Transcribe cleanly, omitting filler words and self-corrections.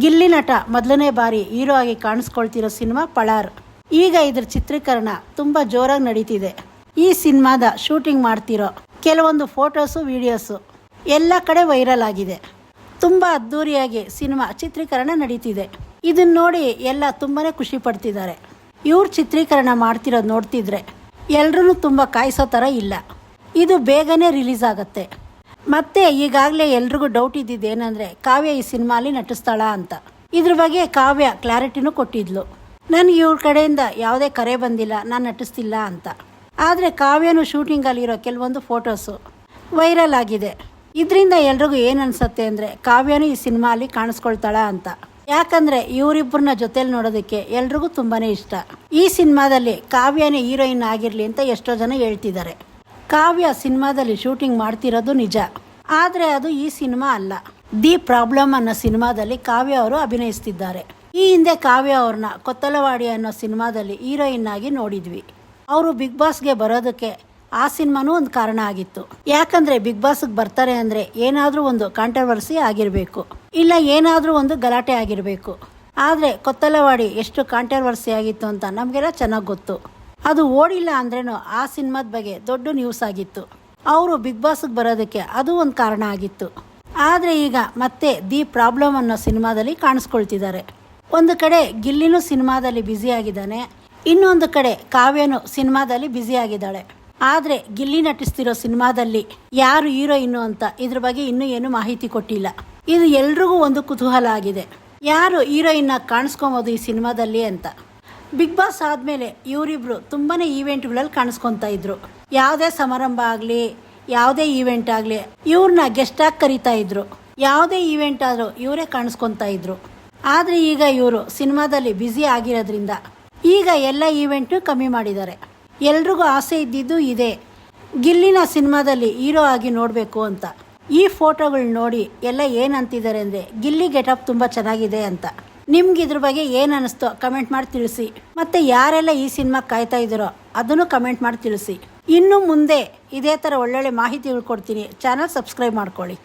ಗಿಲ್ಲಿ ನಟ ಮೊದಲನೇ ಬಾರಿ ಹೀರೋ ಆಗಿ ಕಾಣಿಸ್ಕೊಳ್ತಿರೋ ಸಿನಿಮಾ ಪಳಾರ್. ಈಗ ಇದ್ರ ಚಿತ್ರೀಕರಣ ತುಂಬ ಜೋರಾಗಿ ನಡೀತಿದೆ. ಈ ಸಿನಿಮಾದ ಶೂಟಿಂಗ್ ಮಾಡ್ತಿರೋ ಕೆಲವೊಂದು ಫೋಟೋಸು ವಿಡಿಯೋಸು ಎಲ್ಲ ಕಡೆ ವೈರಲ್ ಆಗಿದೆ. ತುಂಬ ಅದ್ಧೂರಿಯಾಗಿ ಸಿನಿಮಾ ಚಿತ್ರೀಕರಣ ನಡೀತಿದೆ. ಇದನ್ನ ನೋಡಿ ಎಲ್ಲ ತುಂಬಾ ಖುಷಿ ಪಡ್ತಿದ್ದಾರೆ. ಇವ್ರು ಚಿತ್ರೀಕರಣ ಮಾಡ್ತಿರೋದು ನೋಡ್ತಿದ್ರೆ ಎಲ್ರೂ ತುಂಬ ಕಾಯಿಸೋ ಥರ ಇಲ್ಲ. ಇದು ಬೇಗನೆ ರಿಲೀಸ್ ಆಗುತ್ತೆ. ಮತ್ತೆ ಈಗಾಗಲೇ ಎಲ್ರಿಗೂ ಡೌಟ್ ಇದ್ದಿದ್ದೇನೆಂದರೆ ಕಾವ್ಯ ಈ ಸಿನಿಮಾಲಿ ನಟಿಸ್ತಾಳ ಅಂತ. ಇದ್ರ ಬಗ್ಗೆ ಕಾವ್ಯ ಕ್ಲಾರಿಟಿನೂ ಕೊಟ್ಟಿದ್ಲು. ನನಗೆ ಇವ್ರ ಕಡೆಯಿಂದ ಯಾವುದೇ ಕರೆ ಬಂದಿಲ್ಲ, ನಾನು ನಟಿಸ್ತಿಲ್ಲ ಅಂತ. ಆದರೆ ಕಾವ್ಯನು ಶೂಟಿಂಗಲ್ಲಿರೋ ಕೆಲವೊಂದು ಫೋಟೋಸು ವೈರಲ್ ಆಗಿದೆ. ಇದರಿಂದ ಎಲ್ರಿಗೂ ಏನು ಅನಿಸುತ್ತೆ ಅಂದರೆ ಕಾವ್ಯನೂ ಈ ಸಿನಿಮಾಲಿ ಕಾಣಿಸ್ಕೊಳ್ತಾಳ ಅಂತ. ಯಾಕಂದರೆ ಇವರಿಬ್ಬರನ್ನ ಜೊತೆಲಿ ನೋಡೋದಕ್ಕೆ ಎಲ್ರಿಗೂ ತುಂಬಾ ಇಷ್ಟ. ಈ ಸಿನಿಮಾದಲ್ಲಿ ಕಾವ್ಯನೇ ಹೀರೋಯಿನ್ ಆಗಿರಲಿ ಅಂತ ಎಷ್ಟೋ ಜನ ಹೇಳ್ತಿದ್ದಾರೆ. ಕಾವ್ಯ ಸಿನಿಮಾದಲ್ಲಿ ಶೂಟಿಂಗ್ ಮಾಡ್ತಿರೋದು ನಿಜ, ಆದರೆ ಅದು ಈ ಸಿನಿಮಾ ಅಲ್ಲ. ದಿ ಪ್ರಾಬ್ಲಮ್ ಅನ್ನೋ ಸಿನಿಮಾದಲ್ಲಿ ಕಾವ್ಯ ಅವರು ಅಭಿನಯಿಸ್ತಿದ್ದಾರೆ. ಈ ಹಿಂದೆ ಕಾವ್ಯ ಅವ್ರನ್ನ ಕೊತ್ತಲವಾಡಿ ಅನ್ನೋ ಸಿನಿಮಾದಲ್ಲಿ ಹೀರೋಯಿನ್ ಆಗಿ ನೋಡಿದ್ವಿ. ಅವರು ಬಿಗ್ ಬಾಸ್ಗೆ ಬರೋದಕ್ಕೆ ಆ ಸಿನಿಮಾನೂ ಒಂದು ಕಾರಣ ಆಗಿತ್ತು. ಯಾಕಂದರೆ ಬಿಗ್ ಬಾಸ್ಗೆ ಬರ್ತಾರೆ ಅಂದರೆ ಏನಾದರೂ ಒಂದು ಕಾಂಟ್ರವರ್ಸಿ ಆಗಿರಬೇಕು, ಇಲ್ಲ ಏನಾದರೂ ಒಂದು ಗಲಾಟೆ ಆಗಿರಬೇಕು. ಆದರೆ ಕೊತ್ತಲವಾಡಿ ಎಷ್ಟು ಕಾಂಟ್ರವರ್ಸಿ ಆಗಿತ್ತು ಅಂತ ನಮಗೆಲ್ಲ ಚೆನ್ನಾಗಿ ಗೊತ್ತು. ಅದು ಓಡಿಲ್ಲ ಅಂದ್ರೇನು ಆ ಸಿನಿಮಾದ ಬಗ್ಗೆ ದೊಡ್ಡ ನ್ಯೂಸ್ ಆಗಿತ್ತು. ಅವರು ಬಿಗ್ ಬಾಸ್ಗೆ ಬರೋದಕ್ಕೆ ಅದು ಒಂದು ಕಾರಣ ಆಗಿತ್ತು. ಆದರೆ ಈಗ ಮತ್ತೆ ದಿ ಪ್ರಾಬ್ಲಮ್ ಅನ್ನೋ ಸಿನಿಮಾದಲ್ಲಿ ಕಾಣಿಸ್ಕೊಳ್ತಿದ್ದಾರೆ. ಒಂದು ಕಡೆ ಗಿಲ್ಲಿನೂ ಸಿನಿಮಾದಲ್ಲಿ ಬ್ಯುಸಿ ಆಗಿದ್ದಾನೆ, ಇನ್ನೊಂದು ಕಡೆ ಕಾವ್ಯನೂ ಸಿನಿಮಾದಲ್ಲಿ ಬ್ಯುಸಿ ಆಗಿದ್ದಾಳೆ. ಆದರೆ ಗಿಲ್ಲಿ ನಟಿಸ್ತಿರೋ ಸಿನಿಮಾದಲ್ಲಿ ಯಾರು ಹೀರೋಯಿನ್ನು ಅಂತ ಇದ್ರ ಬಗ್ಗೆ ಇನ್ನೂ ಏನು ಮಾಹಿತಿ ಕೊಟ್ಟಿಲ್ಲ. ಇದು ಎಲ್ರಿಗೂ ಒಂದು ಕುತೂಹಲ ಆಗಿದೆ, ಯಾರು ಹೀರೋಯಿನ್ನಾಗಿ ಕಾಣಿಸ್ಕೊಬೋದು ಈ ಸಿನಿಮಾದಲ್ಲಿ ಅಂತ. ಬಿಗ್ ಬಾಸ್ ಆದಮೇಲೆ ಇವರಿಬ್ಬರು ತುಂಬಾ ಈವೆಂಟ್ಗಳಲ್ಲಿ ಕಾಣಿಸ್ಕೊತಾ ಇದ್ರು. ಯಾವುದೇ ಸಮಾರಂಭ ಆಗಲಿ, ಯಾವುದೇ ಈವೆಂಟ್ ಆಗಲಿ ಇವ್ರನ್ನ ಗೆಸ್ಟಾಗಿ ಕರೀತಾ ಇದ್ರು. ಯಾವುದೇ ಈವೆಂಟ್ ಆದರೂ ಇವರೇ ಕಾಣಿಸ್ಕೊತಾ ಇದ್ರು. ಆದರೆ ಈಗ ಇವರು ಸಿನಿಮಾದಲ್ಲಿ ಬ್ಯುಸಿ ಆಗಿರೋದ್ರಿಂದ ಈಗ ಎಲ್ಲ ಈವೆಂಟು ಕಮ್ಮಿ ಮಾಡಿದ್ದಾರೆ. ಎಲ್ರಿಗೂ ಆಸೆ ಇದ್ದಿದ್ದು ಇದೆ, ಗಿಲ್ಲಿನ ಸಿನಿಮಾದಲ್ಲಿ ಹೀರೋ ಆಗಿ ನೋಡಬೇಕು ಅಂತ. ಈ ಫೋಟೋಗಳು ನೋಡಿ ಎಲ್ಲ ಏನು ಅಂತಿದ್ದಾರೆ ಅಂದರೆ ಗಿಲ್ಲಿ ಗೆಟಪ್ ತುಂಬ ಚೆನ್ನಾಗಿದೆ ಅಂತ. ನಿಮ್ಗೆ ಇದ್ರ ಬಗ್ಗೆ ಏನು ಅನ್ನಿಸ್ತೋ ಕಮೆಂಟ್ ಮಾಡಿ ತಿಳಿಸಿ. ಮತ್ತು ಯಾರೆಲ್ಲ ಈ ಸಿನಿಮಾ ಕಾಯ್ತಾ ಇದ್ದೀರೋ ಅದನ್ನು ಕಮೆಂಟ್ ಮಾಡಿ ತಿಳಿಸಿ. ಇನ್ನು ಮುಂದೆ ಇದೇ ಥರ ಒಳ್ಳೊಳ್ಳೆ ಮಾಹಿತಿ ಉಳ್ಕೊಡ್ತೀನಿ. ಚಾನಲ್ ಸಬ್ಸ್ಕ್ರೈಬ್ ಮಾಡ್ಕೊಳ್ಳಿ.